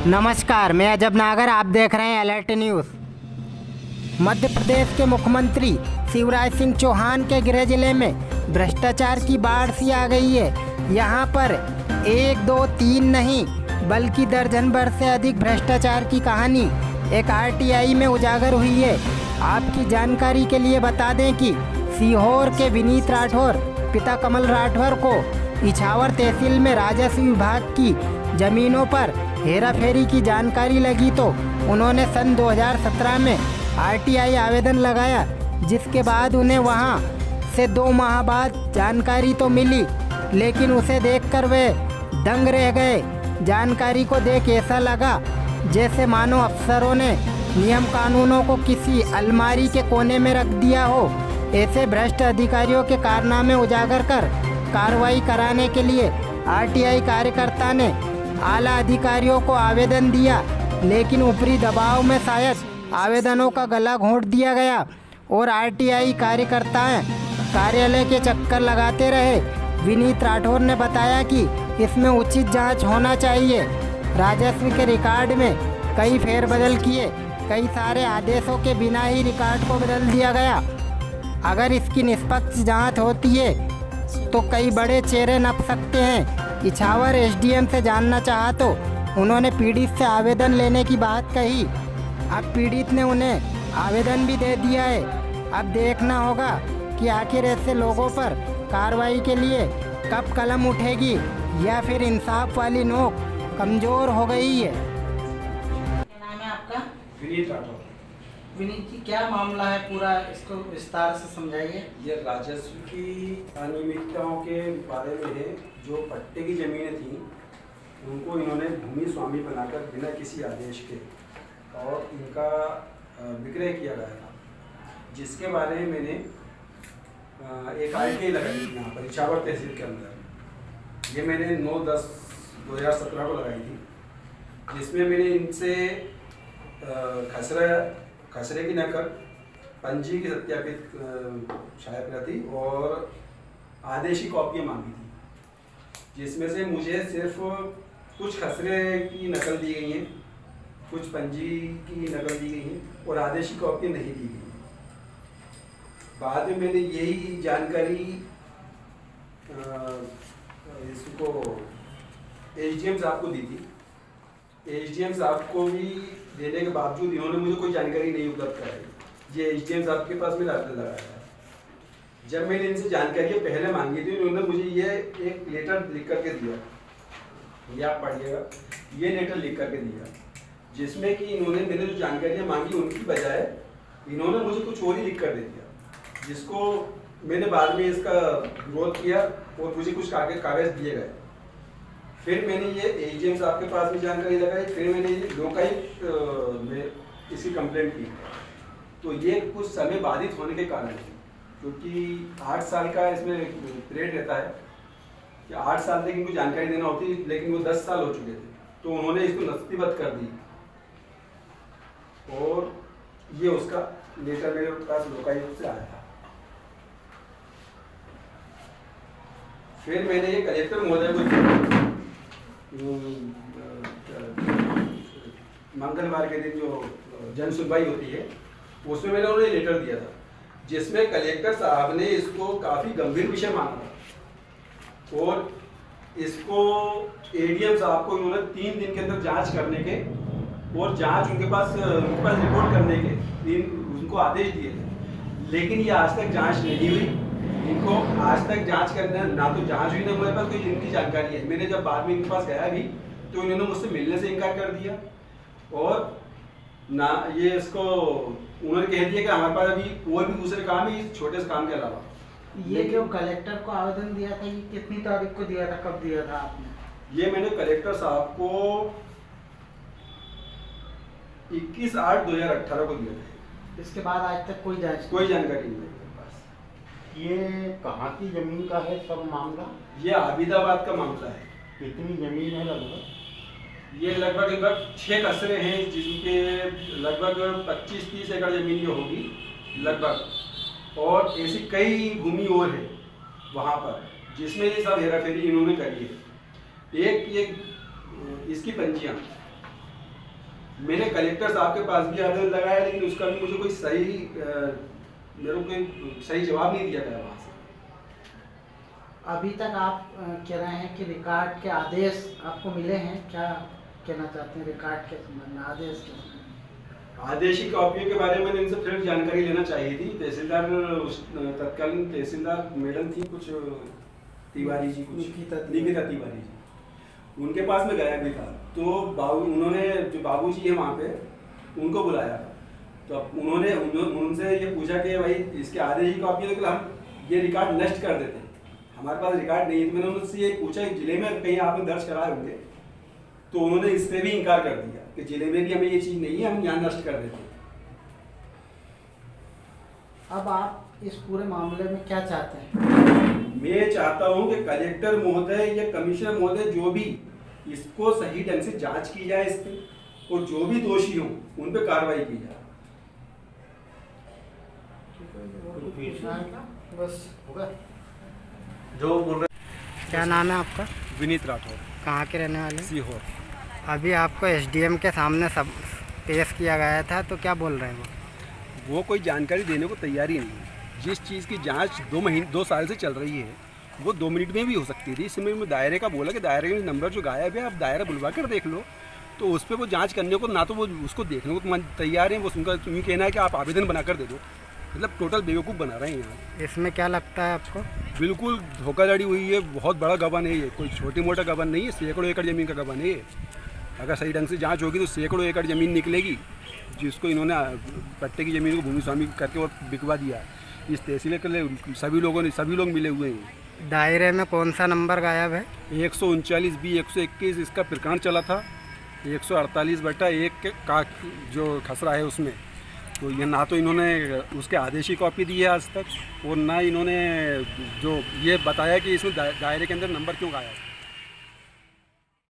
नमस्कार, मैं अजब नागर, आप देख रहे हैं अलर्ट न्यूज़। मध्य प्रदेश के मुख्यमंत्री शिवराज सिंह चौहान के गृह जिले में भ्रष्टाचार की बाढ़ सी आ गई है। यहाँ पर 1, 2, 3 नहीं बल्कि दर्जन भर से अधिक भ्रष्टाचार की कहानी एक आरटीआई में उजागर हुई है। आपकी जानकारी के लिए बता दें कि सीहोर के विनीत राठौर पिता कमल राठौर को इछावर तहसील में राजस्व विभाग की जमीनों पर हेराफेरी की जानकारी लगी तो उन्होंने सन 2017 में आरटीआई आवेदन लगाया, जिसके बाद उन्हें वहां से 2 माह बाद जानकारी तो मिली, लेकिन उसे देखकर वे दंग रह गए। जानकारी को देख ऐसा लगा जैसे मानो अफसरों ने नियम कानूनों को किसी अलमारी के कोने में रख दिया हो। ऐसे भ्रष्ट अधिकारियों के कारनामे उजागर कर कार्रवाई कराने के लिए आरटीआई कार्यकर्ता ने आला अधिकारियों को आवेदन दिया, लेकिन ऊपरी दबाव में शायद आवेदनों का गला घोंट दिया गया और आरटीआई कार्यकर्ताएं कार्यालय के चक्कर लगाते रहे। विनीत राठौर ने बताया कि इसमें उचित जांच होना चाहिए। राजस्व के रिकॉर्ड में कई फेरबदल किए, कई सारे आदेशों के बिना ही रिकॉर्ड को बदल दिया गया। अगर इसकी निष्पक्ष जांच होती है तो कई बड़े चेहरे नप सकते हैं। इछावर एसडीएम से जानना चाहा तो उन्होंने पीड़ित से आवेदन लेने की बात कही। अब पीड़ित ने उन्हें आवेदन भी दे दिया है। अब देखना होगा कि आखिर ऐसे लोगों पर कार्रवाई के लिए कब कलम उठेगी या फिर इंसाफ वाली नोक कमज़ोर हो गई है। क्या नाम है आपका? विनीत राठौर। विनीत जी, क्या मामला है पूरा, इसको विस्तार से समझाइए। ये राजस्व की अनियमितताओं के बारे में है। जो पट्टे की ज़मीनें थीं उनको इन्होंने भूमि स्वामी बनाकर बिना किसी आदेश के और इनका विक्रय किया गया था, जिसके बारे में मैंने एक आरटीआई लगाई थी यहाँ पर इछावर तहसील के अंदर। ये मैंने 9/10/2017 को लगाई थी, जिसमें मैंने इनसे खसरे की नकल, पंजी की सत्यापित छाया प्रति और आदेश की कॉपियाँ मांगी थी, जिसमें से मुझे सिर्फ कुछ खसरे की नकल दी गई हैं, कुछ पंजी की नकल दी गई हैं और आदेश की कॉपियाँ नहीं दी गई। बाद में मैंने यही जानकारी इसको एसडीएम साहब को दी थी। एसडीएम साहब को भी देने के बावजूद इन्होंने मुझे कोई जानकारी नहीं उपलब्ध कराई। ये एसडीएम साहब के पास मैंने आवेदन लगाया। जब मैंने इनसे जानकारी पहले मांगी थी, उन्होंने मुझे ये एक लेटर लिख करके दिया, ये आप पढ़िएगा। ये लेटर लिख करके दिया जिसमें कि इन्होंने मैंने जो जानकारियाँ मांगी उनकी बजाय इन्होंने मुझे कुछ और ही लिख कर दे दिया, जिसको मैंने बाद में इसका विरोध किया और मुझे कुछ कागज़ दिए गए। फिर मैंने ये एसडीएम साहब के पास भी जानकारी लगाई, फिर मैंने ये लोकायुक्त में इसकी कंप्लेंट की। तो ये कुछ समय बाधित होने के कारण, क्योंकि 8 साल का इसमें पीरियड रहता है कि 8 साल तक इनको जानकारी देना होती है, लेकिन वो 10 साल हो चुके थे, तो उन्होंने इसको नस्तीबद्ध कर दी और ये उसका लेटर मेरे पास लोकायुक्त से आया था। फिर मैंने ये कलेक्टर महोदय को मंगलवार के दिन जो जन सुनवाई होती है उसमें मैंने उन्हें लेटर दिया था, जिसमें कलेक्टर साहब ने इसको काफ़ी गंभीर विषय माना था और इसको एडीएम साहब को उन्होंने 3 दिन के अंदर जांच करने के और जांच उनके पास रिपोर्ट करने के उनको आदेश दिए थे, लेकिन ये आज तक जांच नहीं हुई। इनको आज तक जांच करना, ना तो जांच हुई, ना मेरे पास कोई इनकी जानकारी है। मैंने जब बाद में इनके पास गया भी तो इन्होंने मुझसे मिलने से इनकार कर दिया और ना ये इसको उन्होंने कह दिया कि हमारे पास अभी और भी दूसरे काम है इस छोटे से काम के अलावा। ये जो कलेक्टर को आवेदन दिया था, ये कितनी तारीख को दिया था, कब दिया था आपने? ये मैंने कलेक्टर साहब को 21/8/2018 को दिया था। इसके बाद आज तक कोई जानकारी नहीं है। ये कहाँ की जमीन का है सब मामला? ये आबिदाबाद का मामला है। कितनी जमीन है लगभग? ये लगभग 6 खसरे हैं, जिनके लगभग 25-30 एकड़ जमीन जो होगी लगभग, और ऐसी कई भूमि और है वहाँ पर, जिसमें ये सब हेराफेरी इन्होंने करी है। एक ये इसकी पंजियाँ मैंने कलेक्टर साहब के पास भी आवेदन लगाया, लेकिन उसका भी मुझे कोई सही मेरे को कोई सही जवाब नहीं दिया गया वहाँ से। अभी तक आप कह रहे हैं कि रिकॉर्ड के आदेश आपको मिले हैं, क्या कहना चाहते हैं रिकॉर्ड के संबंध में, आदेश के संबंध में? आदेश की कॉपियों के बारे में मैंने इनसे फिर जानकारी लेना चाहिए थी। तहसीलदार तत्कालीन तहसीलदार मैडम थी कुछ तिवारी जी, कुछ निकिता तिवारी जी, उनके पास में गया भी था। तो उन्होंने जो बाबूजी है वहाँ पे उनको बुलाया था। तो अब उन्होंने उनसे ये पूछा कि भाई इसके आदेश की कॉपी तो हम ये रिकॉर्ड नष्ट कर देते हैं, हमारे पास रिकॉर्ड नहीं है। तो मैंने उनसे ये पूछा कि जिले में कहीं आपने दर्ज कराए होंगे, तो उन्होंने इस पर भी इनकार कर दिया कि जिले में भी हमें ये चीज़ नहीं है, हम यहाँ नष्ट कर देते हैं। अब आप इस पूरे मामले में क्या चाहते हैं? मैं चाहता हूं कि कलेक्टर महोदय या कमिश्नर महोदय जो भी, इसको सही ढंग से जांच की जाए इस पे, और जो भी दोषी हों उन पे कार्रवाई की जाए। बस होगा। जो बोल रहे क्या नाम है आपका? विनीत राठौर, कहाँ के रहने वाले? सीहोर। अभी आपको एसडीएम के सामने सब पेश किया गया था, तो क्या बोल रहे हैं वो कोई जानकारी देने को तैयार ही नहीं है। जिस चीज़ की जांच 2 साल से चल रही है, वो 2 मिनट में भी हो सकती थी। इसमें मैं दायरे का बोला कि दायरे में नंबर जो गायब है आप दायरा बुलवा कर देख लो, तो उस पर वो जांच करने को ना तो वो उसको देखने को तैयार है, वो उनका यूँ कहना है कि आप आवेदन बना कर दे दो। मतलब टोटल बेवकूफ़ बना रहे हैं यहाँ। इसमें क्या लगता है आपको? बिल्कुल धोखाधड़ी हुई है, बहुत बड़ा गबन है ये, कोई छोटी मोटा गबन नहीं है, सैकड़ों एकड़ ज़मीन का गबन है ये। अगर सही ढंग से जांच होगी तो सैकड़ों एकड़ ज़मीन निकलेगी, जिसको इन्होंने पट्टे की ज़मीन को भूमि स्वामी करके और बिकवा दिया। इस तहसील के लिए सभी लोग मिले हुए हैं। दायरे में कौन सा नंबर गायब है? 139B 121 इसका प्रकरण चला था, 148/1 का जो खसरा है उसमें। तो ये ना तो इन्होंने उसके आदेश की कॉपी दी है आज तक, और ना इन्होंने जो ये बताया कि इसमें दायरे के अंदर नंबर क्यों गायब है।